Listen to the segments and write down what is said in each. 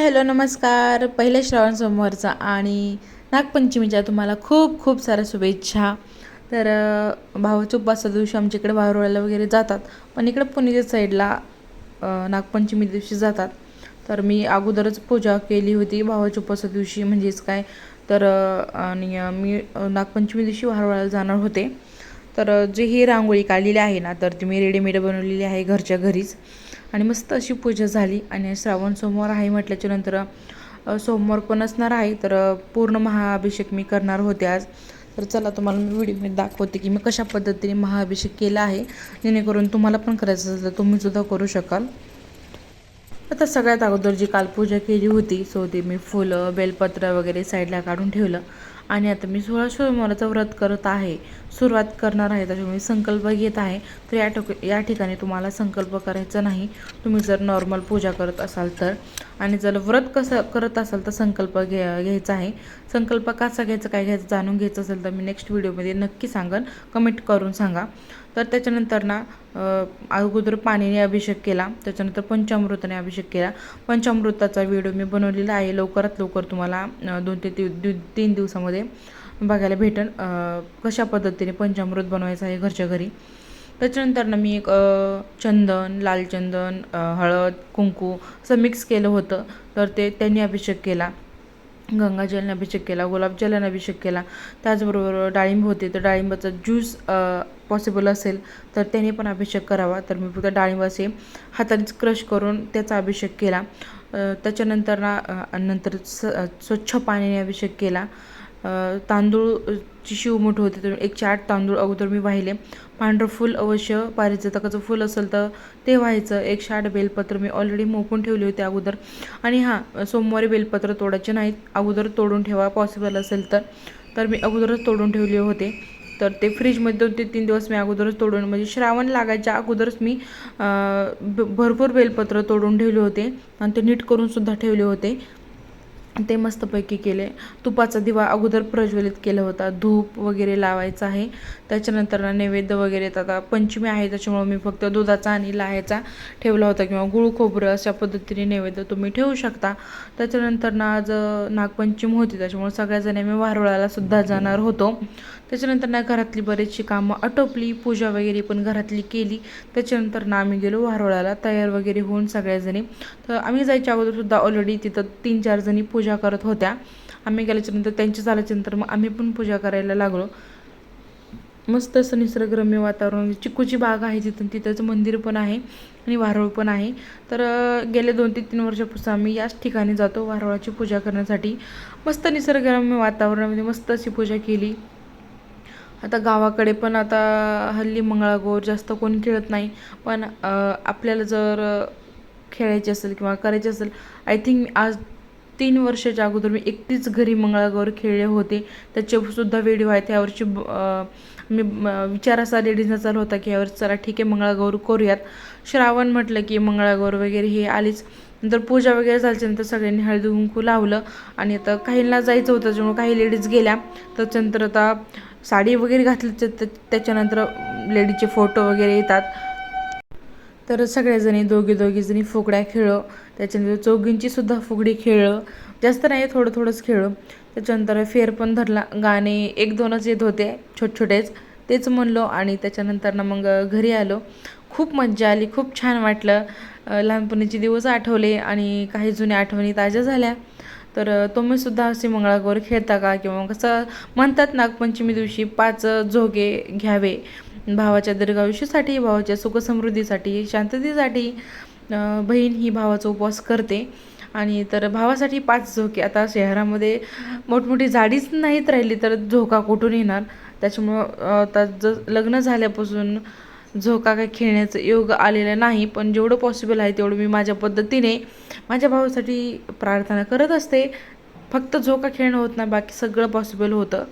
Hello नमस्कार. पहिल्या श्रावण सोमवारचा आणि नागपंचमीच्या तुम्हाला खूप खूप साऱ्या शुभेच्छा. तर भावाच्या उपवासा दिवशी आमच्याकडे वारुळाला वगैरे जातात, पण इकडे पुण्याच्या साईडला नागपंचमी दिवशी जातात. तर मी अगोदरच पूजा केली होती भावाच्या उपवासा दिवशी, म्हणजेच काय तर आणि मी नागपंचमी दिवशी वारुळाला जाणार होते. तर जी ही रांगोळी काढलेली आहे ना, तर ती मी रेडीमेड बनवलेली आहे घरच्या घरीच. आणि मस्त अशी पूजा झाली. आणि श्रावण सोमवार आहे म्हटल्याच्यानंतर सोमवार पण असणार आहे, तर पूर्ण महाअभिषेक मी करणार होते आज. तर चला तुम्हाला मी व्हिडिओमध्ये दाखवते की मी कशा पद्धतीने महाअभिषेक केला आहे, जेणेकरून तुम्हाला पण करायचं असेल तर तुम्हीसुद्धा करू शकाल. आता सगळ्यात अगोदर जी काल पूजा केली होती, सो ते मी फुलं बेलपत्र वगैरे साईडला काढून ठेवलं. आणि आता मी 16 सोमवाराचं व्रत करत आहे, सुरुवात करणार आहे, त्याच्यामुळे संकल्प घेत आहे. तर या ठिकाणी तुम्हाला संकल्प करायचा नाही, तुम्ही जर नॉर्मल पूजा करत असाल तर. आणि जर व्रत कसं करत असाल तर संकल्प घ्यायचा आहे. संकल्प कसा घ्यायचा काय घ्यायचं जाणून घ्यायचं असेल तर मी नेक्स्ट व्हिडिओमध्ये नक्की सांगेन, कमेंट करून सांगा. तर त्याच्यानंतर ना अगोदर पाण्याने अभिषेक केला, त्याच्यानंतर पंचामृताने अभिषेक केला. पंचामृताचा व्हिडिओ मी बनवलेला आहे, लवकरात लवकर तुम्हाला 2 ते 3 दिवसामध्ये बघायला भेटेल कशा पद्धतीने पंचामृत बनवायचं आहे घरच्या घरी. त्याच्यानंतर ना मी एक चंदन, लाल चंदन, हळद, कुंकू असं मिक्स केलं होतं, तर त्यांनी अभिषेक केला. गंगाजलने अभिषेक केला, गुलाबजलाने अभिषेक केला. त्याचबरोबर डाळिंब होते, तर डाळिंबाचा ज्यूस पॉसिबल असेल तर त्याने पण अभिषेक करावा. तर मी फक्त डाळिंब असे हातानेच क्रश करून त्याचा अभिषेक केला. त्याच्यानंतर नंतर स्वच्छ पाण्याने अभिषेक केला. तांदूळची शिवमुठ होते, तर 108 तांदूळ अगोदर मी वाहिले. पांढरं फूल अवश्य, पारिजातकाचं फूल असेल तर ते व्हायचं. 108 बेलपत्र मी ऑलरेडी मोपून ठेवले होते अगोदर. आणि सोमवारी बेलपत्र तोडायचे नाहीत, अगोदर तोडून ठेवा पॉसिबल असेल तर मी अगोदरच तोडून ठेवले होते. तर ते फ्रीजमध्ये 2 ते 3 दिवस मी अगोदरच तोडून, म्हणजे श्रावण लागायच्या अगोदरच मी भरपूर बेलपत्र तोडून ठेवले होते आणि ते नीट करूनसुद्धा ठेवले होते. ते मस्तपैकी केले. तुपाचा दिवा अगोदर प्रज्वलित केला होता, धूप वगैरे लावायचा आहे. त्याच्यानंतर नैवेद्य वगैरे, आता पंचमी आहे त्याच्यामुळं मी फक्त दुधाचा आणि लाह्याचा ठेवला होता, किंवा गुळ खोबरं अशा पद्धतीने नैवेद्य तुम्ही ठेवू शकता. त्याच्यानंतर आज नागपंचमी होती, त्याच्यामुळे सगळ्याजणी मी वारुळाला सुद्धा जाणार होतो. त्याच्यानंतर घरातली बरीचशी कामं आटोपली, पूजा वगैरे पण घरातली केली. त्याच्यानंतर आम्ही गेलो वारुळाला तयार वगैरे होऊन सगळ्याजणी. तर आम्ही जायच्या अगोदरसुद्धा ऑलरेडी तिथं 3-4 जणी पूजा करत होत्या. आम्ही गेल्याच्यानंतर त्यांची झाल्याच्यानंतर मग आम्ही पण पूजा करायला लागलो. मस्त असं निसर्गरम्य वातावरण, चिकूची बाग आहे तिथंच मंदिर पण आहे आणि वारुळ पण आहे. तर गेले 2 ते 3 वर्षापासून आम्ही याच ठिकाणी जातो वारुळाची पूजा करण्यासाठी. मस्त निसर्गरम्य वातावरणामध्ये मस्त अशी पूजा केली. आता गावाकडे पण आता हल्ली मंगळागौर जास्त कोणी खेळत नाही, पण आपल्याला जर खेळायचे असेल किंवा करायचे असेल, आय थिंक आज 3 वर्षाच्या अगोदर मी एकटीच घरी मंगळागौर खेळले होते, त्याचेसुद्धा व्हिडिओ आहेत. यावर्षी मी विचार असा लेडीजचा चालू होता की यावर्षी चला ठीक आहे मंगळागौर करूयात. श्रावण म्हटलं की मंगळागौर वगैरे हे आलीच. नंतर पूजा वगैरे झाल्याच्यानंतर सगळ्यांनी हळदी कुंकू लावलं. आणि आता काहींना जायचं होतं, त्याच्यामुळे काही लेडीज गेल्या. त्याच्यानंतर आता साडी वगैरे घातली, त्याच्यानंतर लेडीजचे फोटो वगैरे येतात. तर सगळ्याजणी दोघी फुगड्या खेळलो. त्याच्यानंतर चौघींचीसुद्धा फुगडी खेळलं, जास्त नाही थोडंच खेळलो. त्याच्यानंतर फेर पण धरला, गाणे 1-2च येत होते छोटेच, तेच म्हणलो. आणि त्याच्यानंतर मग घरी आलो. खूप मज्जा आली, खूप छान वाटलं. लहानपणीचे दिवस आठवले आणि काही जुन्या आठवणी ताज्या झाल्या. तर तुम्हीसुद्धा असे मंगळागौर खेळता का? किंवा कसं म्हणतात नागपंचमी दिवशी 5 झोगे घ्यावे भावाच्या दीर्घायुष्यासाठी, भावाच्या सुखसमृद्धीसाठी, शांततेसाठी. बहीण ही भावाचा उपवास करते आणि तर भावासाठी 5 झोके. आता शहरामध्ये मोठमोठी झाडीच नाहीत राहिली तर झोका कुठून येणार? त्याच्यामुळं आता लग्न झाल्यापासून झोका काही खेळण्याचं योग आलेलं नाही, पण जेवढं पॉसिबल आहे तेवढं मी माझ्या पद्धतीने माझ्या भावासाठी प्रार्थना करत असते. फक्त झोका खेळणं होत नाही, बाकी सगळं पॉसिबल होतं.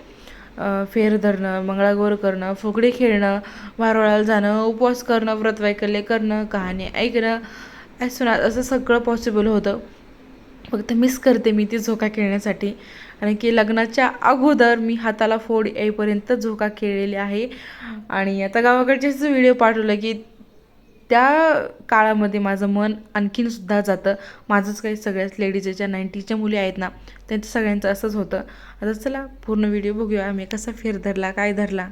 फेर धरणं, मंगळागौर करणं, फुगडी खेळणं, वारुळाला जाणं, उपवास करणं, व्रतवैकल्य करणं, कहाणी ऐकणं, असं सगळं पॉसिबल होतं. फक्त मिस करते मी ती झोका खेळण्यासाठी. कारण की लग्नाच्या अगोदर मी हाताला फोड येईपर्यंत झोका खेळलेली आहे. आणि आता गावाकडचेच व्हिडिओ पाठवलं की त्या काळामध्ये माझं मन आणखीन सुद्धा जातं. माझंच काही सगळ्याच लेडीजच्या 90च्या मुली आहेत ना, त्यांचं सगळ्यांचं असंच होतं. आता चला पूर्ण व्हिडिओ बघूया आम्ही कसा फेर धरला, काय धरला.